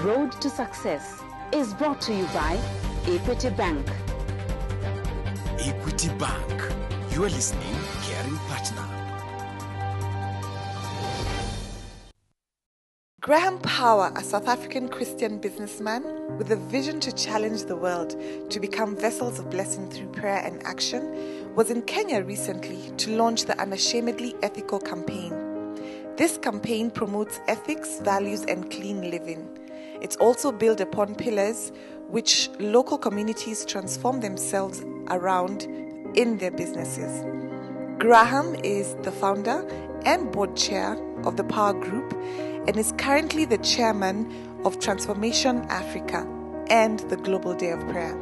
Road to Success is brought to you by Equity Bank. Equity Bank. You are listening, caring partner. Graham Power, a South African Christian businessman with a vision to challenge the world to become vessels of blessing through prayer and action, was in Kenya recently to launch the Unashamedly Ethical campaign. This campaign promotes ethics, values, and clean living. It's also built upon pillars which local communities transform themselves around in their businesses. Graham is the founder and board chair of the Power Group and is currently the chairman of Transformation Africa and the Global Day of Prayer.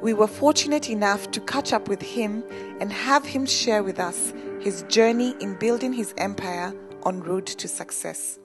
We were fortunate enough to catch up with him and have him share with us his journey in building his empire on road to success.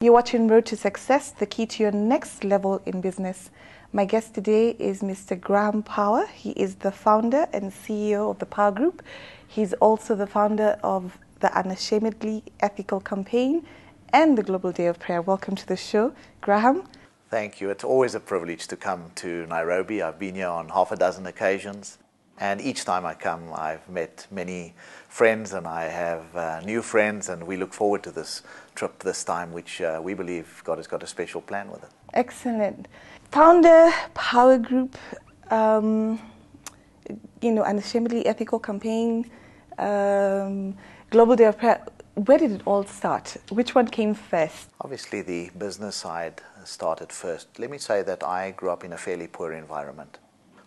You're watching Road to Success, the key to your next level in business. My guest today is Mr. Graham Power. He is the founder and CEO of the Power Group. He's also the founder of the Unashamedly Ethical campaign and the Global Day of Prayer. Welcome to the show, Graham. Thank you. It's always a privilege to come to Nairobi. I've been here on half a dozen occasions. And each time I come, I've met many friends and I have new friends, and we look forward to this trip this time, which we believe God has got a special plan with it. Excellent. Founder, Power Group, Unashamedly Ethical campaign, Global Day of Prayer. Where did it all start? Which one came first? Obviously, the business side started first. Let me say that I grew up in a fairly poor environment.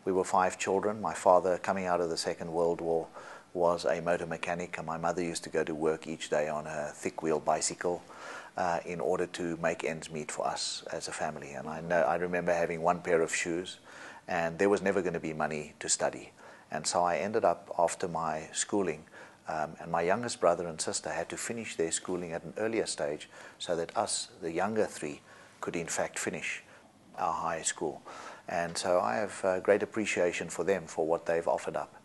We were 5 children. My father, coming out of the Second World War, was a motor mechanic, and my mother used to go to work each day on a thick-wheel bicycle in order to make ends meet for us as a family. And I remember having one pair of shoes, and there was never going to be money to study. And so I ended up, after my schooling, and my youngest brother and sister had to finish their schooling at an earlier stage so that us, the younger 3, could in fact finish our high school. And so I have great appreciation for them for what they've offered up.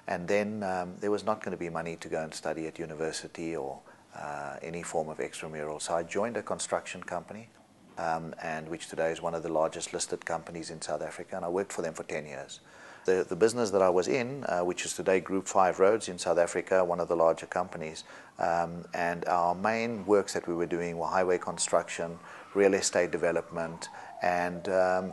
And then there was not going to be money to go and study at university or any form of extramural. So I joined a construction company, and which today is one of the largest listed companies in South Africa, and I worked for them for 10 years. The business that I was in, which is today Group 5 Roads in South Africa, one of the larger companies, and our main works that we were doing were highway construction, real estate development, and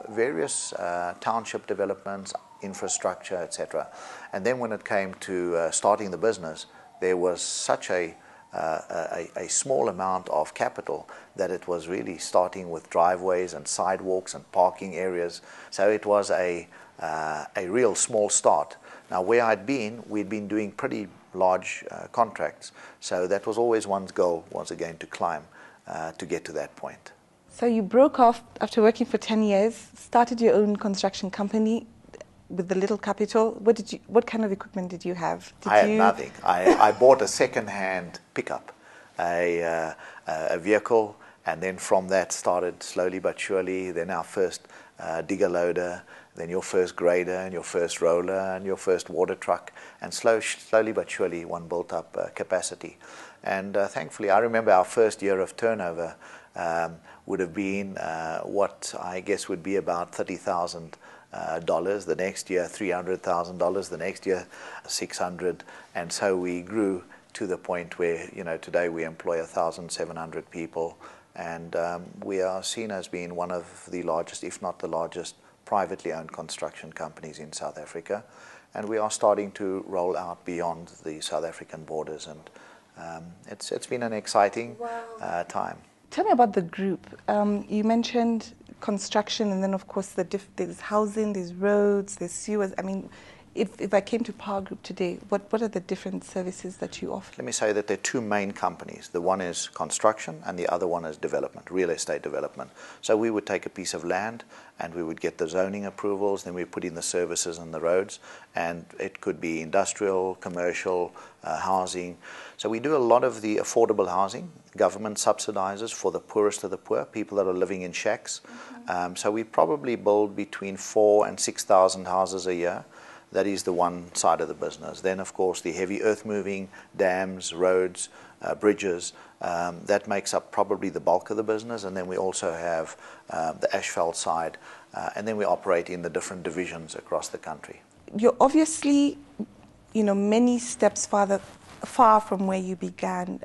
various township developments, infrastructure, etc. And then when it came to starting the business, there was such a small amount of capital that it was really starting with driveways and sidewalks and parking areas. So it was a real small start. Now, where we'd been doing pretty large contracts. So that was always one's goal, once again, to climb to get to that point. So you broke off after working for 10 years, started your own construction company with the little capital. What kind of equipment did you have? I had nothing. I bought a second-hand pickup, a vehicle, and then from that started slowly but surely. Then our first digger loader, then your first grader and your first roller and your first water truck, and slowly but surely one built up capacity. And thankfully, I remember our first year of turnover would have been what I guess would be about $30,000. The next year, $300,000. The next year, $600,000. And so we grew to the point where, today we employ 1,700 people, and we are seen as being one of the largest, if not the largest, privately owned construction companies in South Africa. And we are starting to roll out beyond the South African borders, and it's been an exciting time. Tell me about the group. You mentioned construction, and then of course there's housing, there's roads, there's sewers. I mean, if I came to Power Group today, what are the different services that you offer? Let me say that there are two main companies. The one is construction and the other one is development, real estate development. So we would take a piece of land and we would get the zoning approvals, then we put in the services and the roads, and it could be industrial, commercial, housing. So we do a lot of the affordable housing. Government subsidizes for the poorest of the poor, people that are living in shacks. So we probably build between 4,000 and 6,000 houses a year. That is the one side of the business. Then, of course, the heavy earth moving, dams, roads, bridges, that makes up probably the bulk of the business. And then we also have the asphalt side, and then we operate in the different divisions across the country. You're obviously, many steps far from where you began.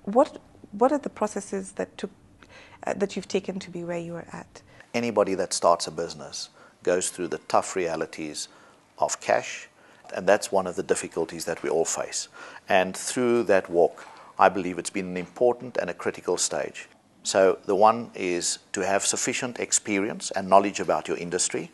What are the processes that you've taken to be where you are at? Anybody that starts a business goes through the tough realities of cash, and that's one of the difficulties that we all face. And through that walk, I believe it's been an important and a critical stage. So the one is to have sufficient experience and knowledge about your industry.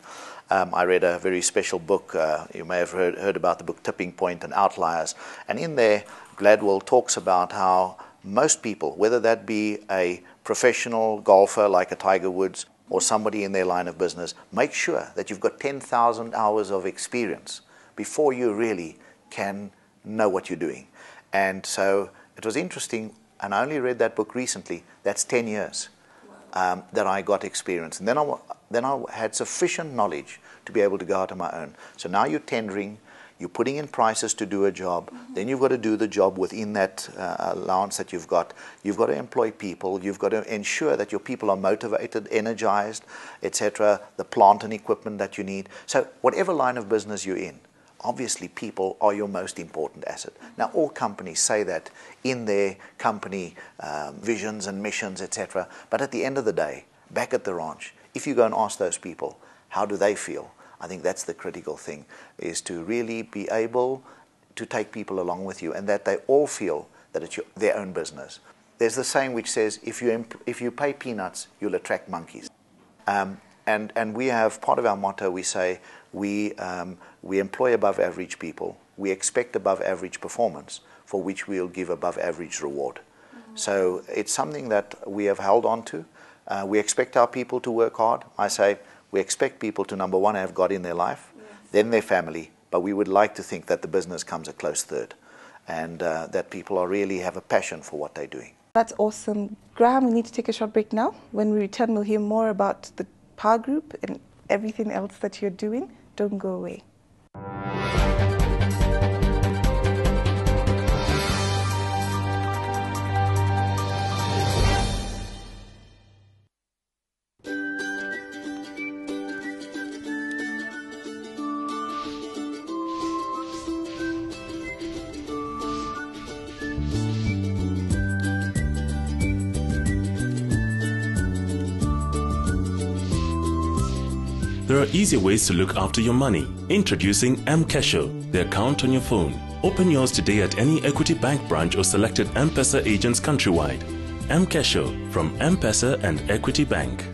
I read a very special book, you may have heard about the book Tipping Point and Outliers, and in there Gladwell talks about how most people, whether that be a professional golfer like a Tiger Woods or somebody in their line of business, make sure that you've got 10,000 hours of experience before you really can know what you're doing. And so it was interesting, and I only read that book recently. That's 10 years that I got experience. And then I had sufficient knowledge to be able to go out on my own. So now you're tendering, you're putting in prices to do a job, then you've got to do the job within that allowance that you've got. You've got to employ people, you've got to ensure that your people are motivated, energized, etc., the plant and equipment that you need. So whatever line of business you're in, obviously people are your most important asset. Now all companies say that in their company visions and missions, etc., but at the end of the day, back at the ranch, if you go and ask those people, how do they feel? I think that's the critical thing, is to really be able to take people along with you and that they all feel that it's their own business. There's the saying which says, if you pay peanuts, you'll attract monkeys. And we have, part of our motto, we say, we employ above average people, we expect above average performance, for which we'll give above average reward. So it's something that we have held on to. We expect our people to work hard. I say, we expect people to, number one, have God in their life, then their family, but we would like to think that the business comes a close third, and that people really have a passion for what they're doing. That's awesome. Graham, we need to take a short break now. When we return, we'll hear more about the Power Group and everything else that you're doing. Don't go away. There are easy ways to look after your money. Introducing M-Casho, the account on your phone. Open yours today at any Equity Bank branch or selected M-Pesa agents countrywide. M-Casho from M-Pesa and Equity Bank.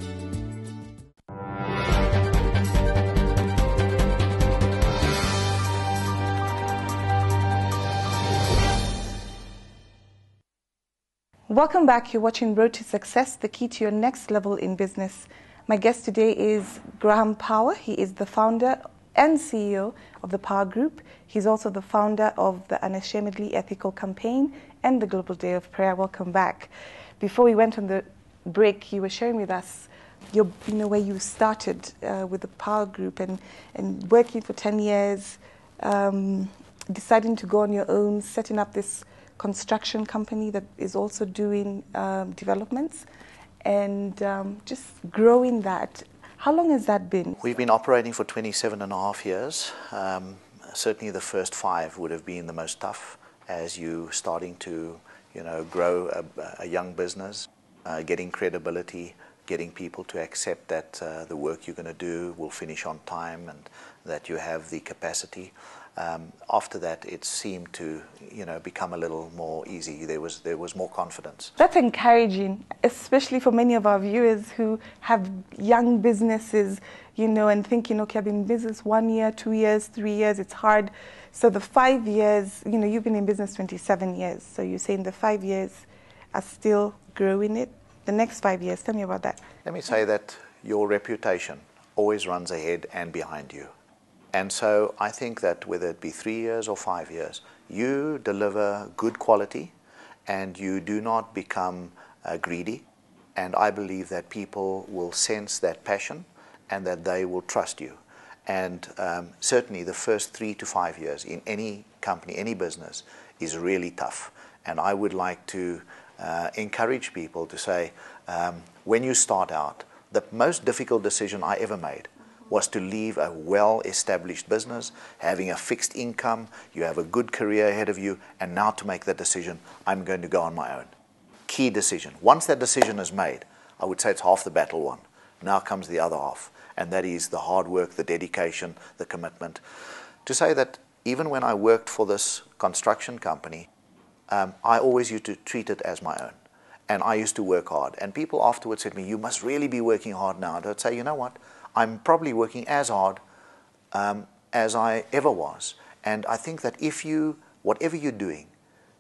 Welcome back. You're watching Road to Success, the key to your next level in business. My guest today is Graham Power. He is the founder and CEO of the Power Group. He's also the founder of the Unashamedly Ethical Campaign and the Global Day of Prayer. Welcome back. Before we went on the break, you were sharing with us where you started with the Power Group and working for 10 years, deciding to go on your own, setting up this construction company that is also doing developments, and just growing that. How long has that been? We've been operating for 27 and a half years. Certainly the first 5 would have been the most tough, as you starting to grow a young business, getting credibility, getting people to accept that the work you're going to do will finish on time and that you have the capacity. after that, it seemed to, become a little more easy. There was more confidence. That's encouraging, especially for many of our viewers who have young businesses, and thinking, okay, I've been in business 1 year, 2 years, 3 years, it's hard. So the 5 years, you've been in business 27 years. So you're saying the 5 years are still growing it. The next 5 years, tell me about that. Let me say that your reputation always runs ahead and behind you. And so I think that whether it be 3 years or 5 years, you deliver good quality and you do not become greedy. And I believe that people will sense that passion and that they will trust you. And certainly the first 3 to 5 years in any company, any business, is really tough. And I would like to encourage people to say, when you start out, the most difficult decision I ever made was to leave a well-established business, having a fixed income, you have a good career ahead of you, and now to make that decision, I'm going to go on my own. Key decision. Once that decision is made, I would say it's half the battle won. Now comes the other half, and that is the hard work, the dedication, the commitment. To say that even when I worked for this construction company, I always used to treat it as my own. And I used to work hard. And people afterwards said to me, you must really be working hard now. And I'd say, you know what? I'm probably working as hard as I ever was. And I think that whatever you're doing,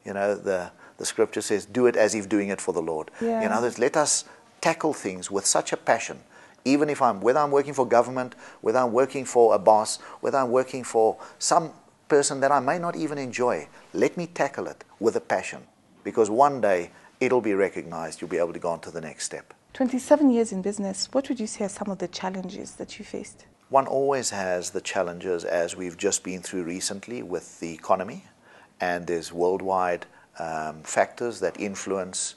the scripture says, do it as if doing it for the Lord. Yeah. In others, let us tackle things with such a passion. Even if whether I'm working for government, whether I'm working for a boss, whether I'm working for some person that I may not even enjoy, let me tackle it with a passion. Because one day, it'll be recognized, you'll be able to go on to the next step. 27 years in business, what would you say are some of the challenges that you faced? One always has the challenges, as we've just been through recently with the economy, and there's worldwide factors that influence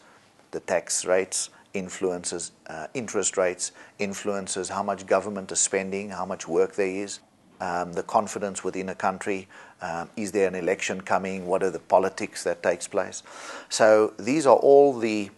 the tax rates, influences interest rates, influences how much government is spending, how much work there is, the confidence within a country, is there an election coming, what are the politics that takes place. So these are all the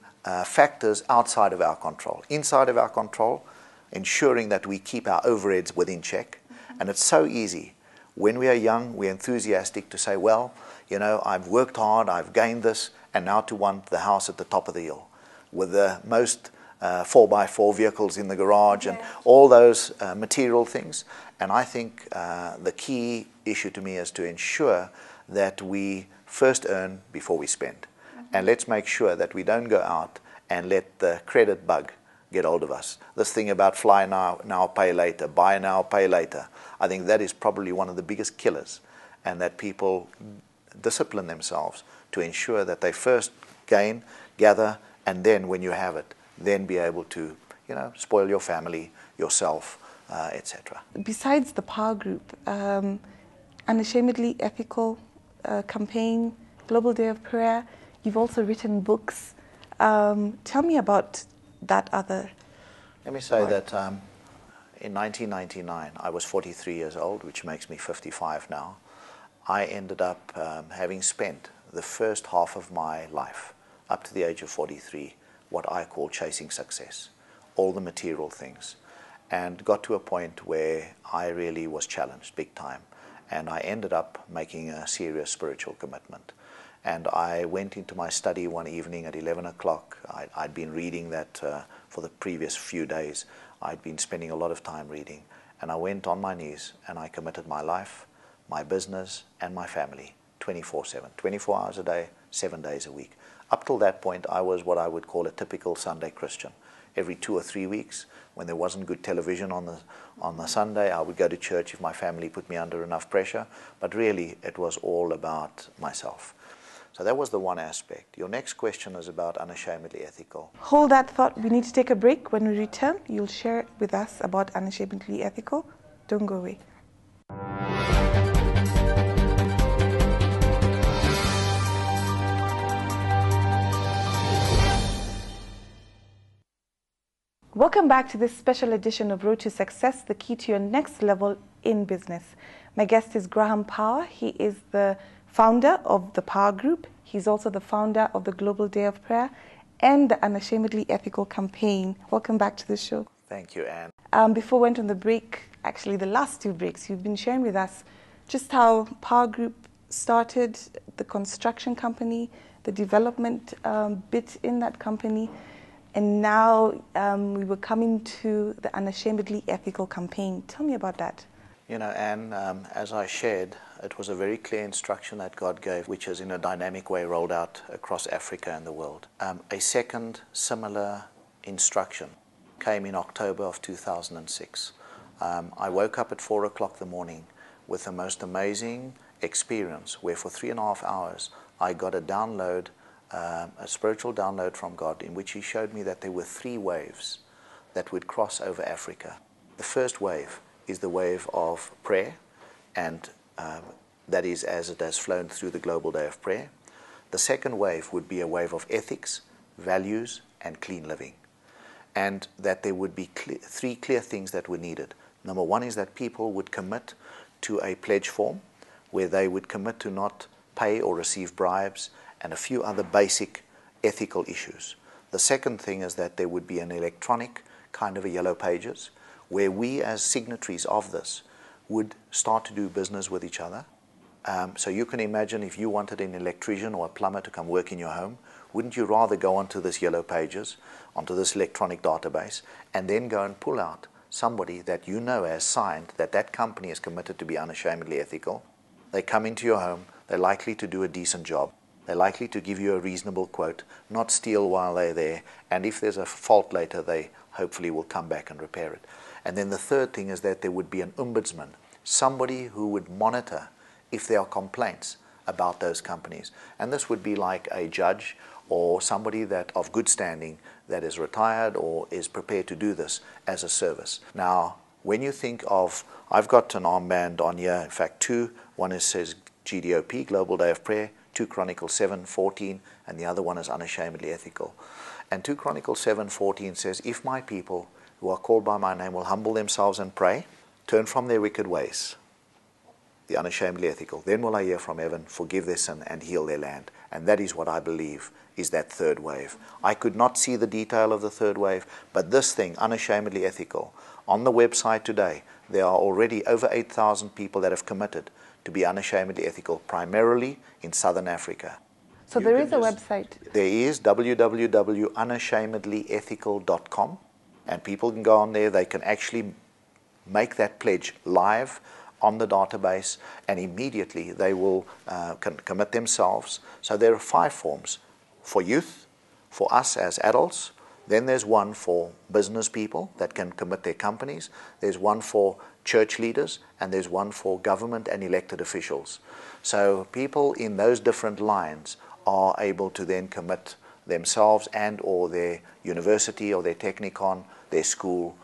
factors outside of our control. Inside of our control, ensuring that we keep our overheads within check. And it's so easy. When we are young, we're enthusiastic to say, well, I've worked hard, I've gained this, and now to want the house at the top of the hill with the most 4x4 vehicles in the garage and all those material things. And I think the key issue to me is to ensure that we first earn before we spend. And let's make sure that we don't go out and let the credit bug get hold of us. This thing about fly now, pay later, buy now, pay later, I think that is probably one of the biggest killers, and that people discipline themselves to ensure that they first gain, gather, and then when you have it, then be able to, spoil your family, yourself, etc. Besides the Power Group, Unashamedly Ethical campaign, Global Day of Prayer, you've also written books. Tell me about that other. Let me say that in 1999, I was 43 years old, which makes me 55 now. I ended up having spent the first half of my life, up to the age of 43, what I call chasing success, all the material things, and got to a point where I really was challenged big time. And I ended up making a serious spiritual commitment. And I went into my study one evening at 11 o'clock. I'd been reading that for the previous few days. I'd been spending a lot of time reading. And I went on my knees and I committed my life, my business, and my family 24/7, 24 hours a day, 7 days a week. Up till that point, I was what I would call a typical Sunday Christian. Every 2 or 3 weeks, when there wasn't good television on the Sunday, I would go to church if my family put me under enough pressure. But really, it was all about myself. So that was the one aspect. Your next question is about Unashamedly Ethical. Hold that thought. We need to take a break. When we return, you'll share with us about Unashamedly Ethical. Don't go away. Welcome back to this special edition of Road to Success, the key to your next level in business. My guest is Graham Power. He is the founder of the Power Group. He's also the founder of the Global Day of Prayer and the Unashamedly Ethical campaign. Welcome back to the show. Thank you, Anne. Before we went on the break, actually the last 2 breaks, you've been sharing with us just how Power Group started, the construction company, the development bit in that company, and now we were coming to the Unashamedly Ethical campaign. Tell me about that. You know, Anne, as I shared, it was a very clear instruction that God gave, which is in a dynamic way rolled out across Africa and the world. A second similar instruction came in October of 2006. I woke up at 4 o'clock in the morning with the most amazing experience where for 3.5 hours I got a download, a spiritual download from God, in which He showed me that there were 3 waves that would cross over Africa. The first wave is the wave of prayer, and that is as it has flown through the Global Day of Prayer. The second wave would be a wave of ethics, values, and clean living. And that there would be 3 clear things that were needed. Number 1 is that people would commit to a pledge form where they would commit to not pay or receive bribes and a few other basic ethical issues. The second thing is that there would be an electronic kind of a yellow pages where we as signatories of this would start to do business with each other. So you can imagine if you wanted an electrician or a plumber to come work in your home, wouldn't you rather go onto this yellow pages, onto this electronic database, and then go and pull out somebody that you know has signed that that company is committed to be unashamedly ethical? They come into your home, they're likely to do a decent job, they're likely to give you a reasonable quote, not steal while they're there, and if there's a fault later, they hopefully will come back and repair it. And then the third thing is that there would be an ombudsman, somebody who would monitor if there are complaints about those companies. And this would be like a judge or somebody that of good standing that is retired or is prepared to do this as a service. Now, when you think of, I've got an armband on here, in fact 2, one is says GDOP, Global Day of Prayer, 2 Chronicles 7:14, and the other one is Unashamedly Ethical. And 2 Chronicles 7:14 says, if my people who are called by my name will humble themselves and pray, turn from their wicked ways, the unashamedly ethical, then will I hear from heaven, forgive their sin and heal their land. And that is what I believe is that third wave. I could not see the detail of the third wave, but this thing, unashamedly ethical, on the website today, there are already over 8,000 people that have committed to be unashamedly ethical, primarily in Southern Africa. So there is a website. There is www.unashamedlyethical.com, and people can go on there. They can actually make that pledge live on the database, and immediately they will can commit themselves. So there are 5 forms for youth, for us as adults. Then there's one for business people that can commit their companies. There's one for church leaders, and there's one for government and elected officials. So people in those different lines are able to then commit themselves and or their university or their technicon, their school,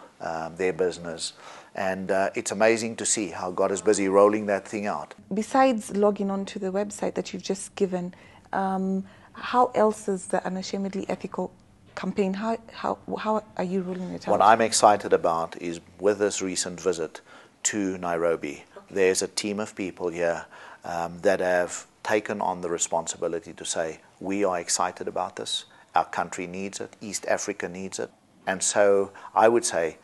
their business. And it's amazing to see how God is busy rolling that thing out. Besides logging on to the website that you've just given, how else is the Unashamedly Ethical campaign? How are you rolling it out? What I'm excited about is with this recent visit to Nairobi, there's a team of people here that have taken on the responsibility to say, we are excited about this, our country needs it, East Africa needs it. And so I would say,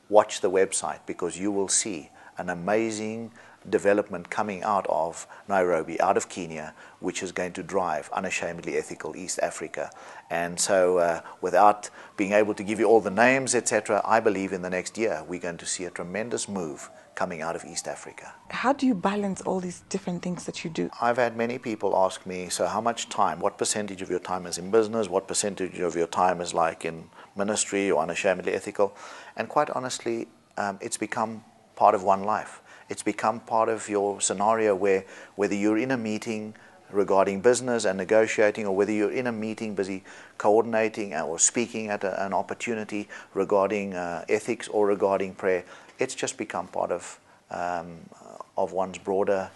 watch the website, because you will see an amazing development coming out of Nairobi, out of Kenya, which is going to drive unashamedly ethical East Africa. And so without being able to give you all the names, etc., I believe in the next year we're going to see a tremendous move coming out of East Africa. How do you balance all these different things that you do? I've had many people ask me, so how much time, what percentage of your time is in business, what percentage of your time is like in ministry or unashamedly ethical? And quite honestly, it's become part of one life. It's become part of your scenario where whether you're in a meeting regarding business and negotiating, or whether you're in a meeting busy coordinating or speaking at an opportunity regarding ethics or regarding prayer, it's just become part of one's broader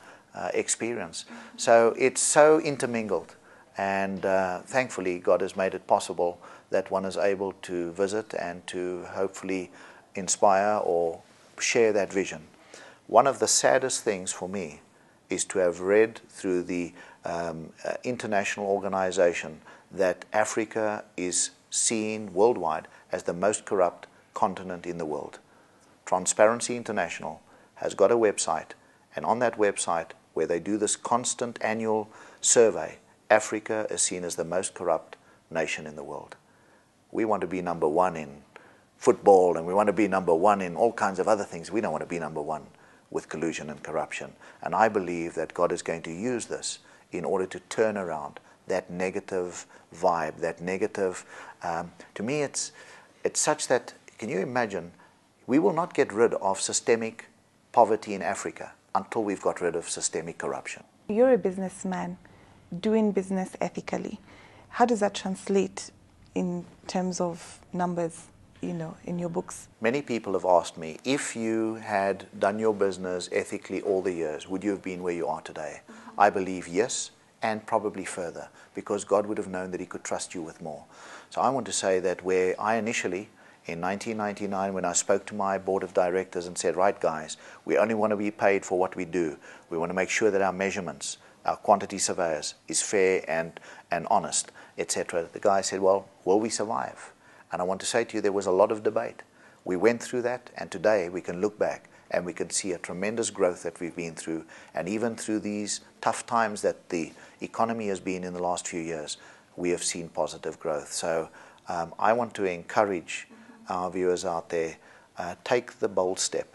experience. So it's so intermingled, and thankfully God has made it possible that one is able to visit and to hopefully inspire or share that vision. One of the saddest things for me is to have read through the international organization that Africa is seen worldwide as the most corrupt continent in the world. Transparency International has got a website, And on that website, where they do this constant annual survey, Africa is seen as the most corrupt nation in the world. We want to be number one in football, and we want to be number one in all kinds of other things. We don't want to be number one with collusion and corruption. And I believe that God is going to use this in order to turn around that negative vibe, that negative, to me it's such that, can you imagine, we will not get rid of systemic poverty in Africa until we've got rid of systemic corruption. You're a businessman doing business ethically. How does that translate in terms of numbers, you know, in your books? Many people have asked me, if you had done your business ethically all the years, would you have been where you are today? I believe yes, and probably further, because God would have known that He could trust you with more. So I want to say that where I initially, in 1999, when I spoke to my board of directors and said, right guys, we only want to be paid for what we do. We want to make sure that our measurements, our quantity surveyors, is fair and honest, etc. The guy said, well, will we survive? And I want to say to you, there was a lot of debate. We went through that, and today we can look back and we can see a tremendous growth that we've been through. And even through these tough times that the economy has been in the last few years, we have seen positive growth. So I want to encourage our viewers out there, take the bold step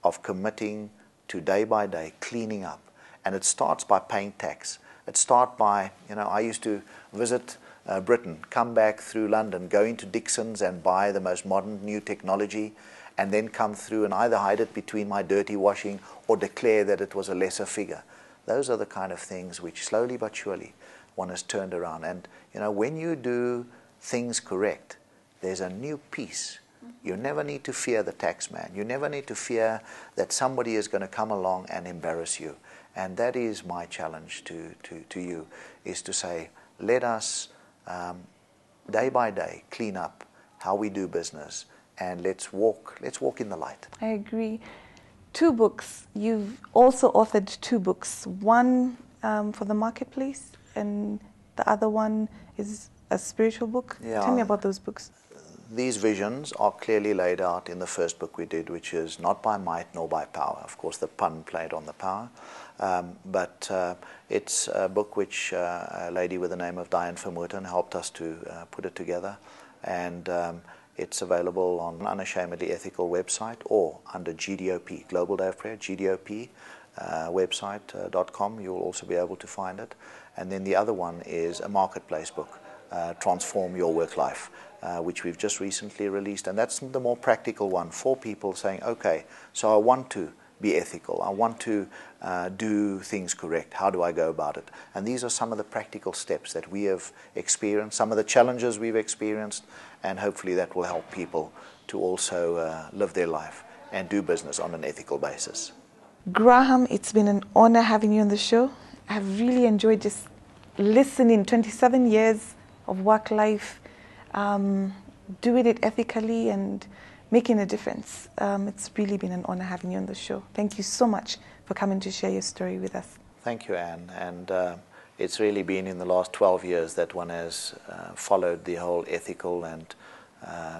of committing to day by day cleaning up. And it starts by paying tax. It starts by, you know, I used to visit Britain, come back through London, go into Dixon's and buy the most modern new technology, and then come through and either hide it between my dirty washing or declare that it was a lesser figure. Those are the kind of things which slowly but surely one has turned around. And you know, when you do things correct, there's a new peace. You never need to fear the tax man. You never need to fear that somebody is going to come along and embarrass you. And that is my challenge to you, is to say, let us day by day clean up how we do business, and let's walk in the light. I agree. 2 books. You've also authored 2 books. One for the marketplace, and the other one is a spiritual book. Yeah. Tell me about those books. These visions are clearly laid out in the first book we did, which is Not by Might nor by Power. Of course, the pun played on the power. But it's a book which a lady with the name of Diane Vermooten helped us to put it together. And it's available on Unashamedly Ethical website or under GDOP, Global Day of Prayer, GDOP website.com. You'll also be able to find it. And then the other one is a marketplace book, Transform Your Work Life, which we've just recently released. And that's the more practical one for people saying, okay, so I want to be ethical. I want to do things correct. How do I go about it? And these are some of the practical steps that we have experienced, some of the challenges we've experienced, and hopefully that will help people to also live their life and do business on an ethical basis. Graham, it's been an honor having you on the show. I've really enjoyed just listening. 27 years of work life, doing it ethically and making a difference. It's really been an honor having you on the show. Thank you so much for coming to share your story with us. Thank you, Anne. And it's really been in the last 12 years that one has followed the whole ethical and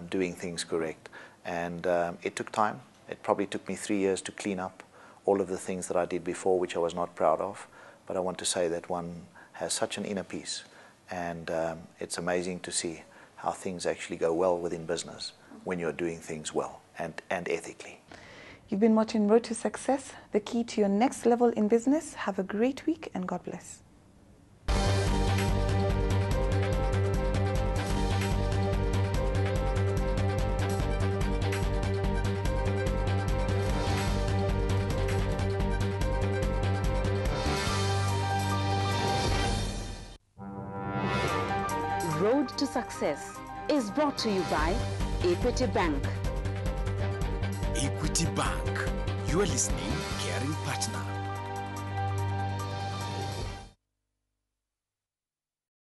doing things correct. And it took time. It probably took me 3 years to clean up all of the things that I did before, which I was not proud of. But I want to say that one has such an inner peace. And it's amazing to see how things actually go well within business when you're doing things well and ethically. You've been watching Road to Success, the key to your next level in business. Have a great week and God bless. Road to Success is brought to you by Equity Bank. Equity Bank. You are listening, caring partner.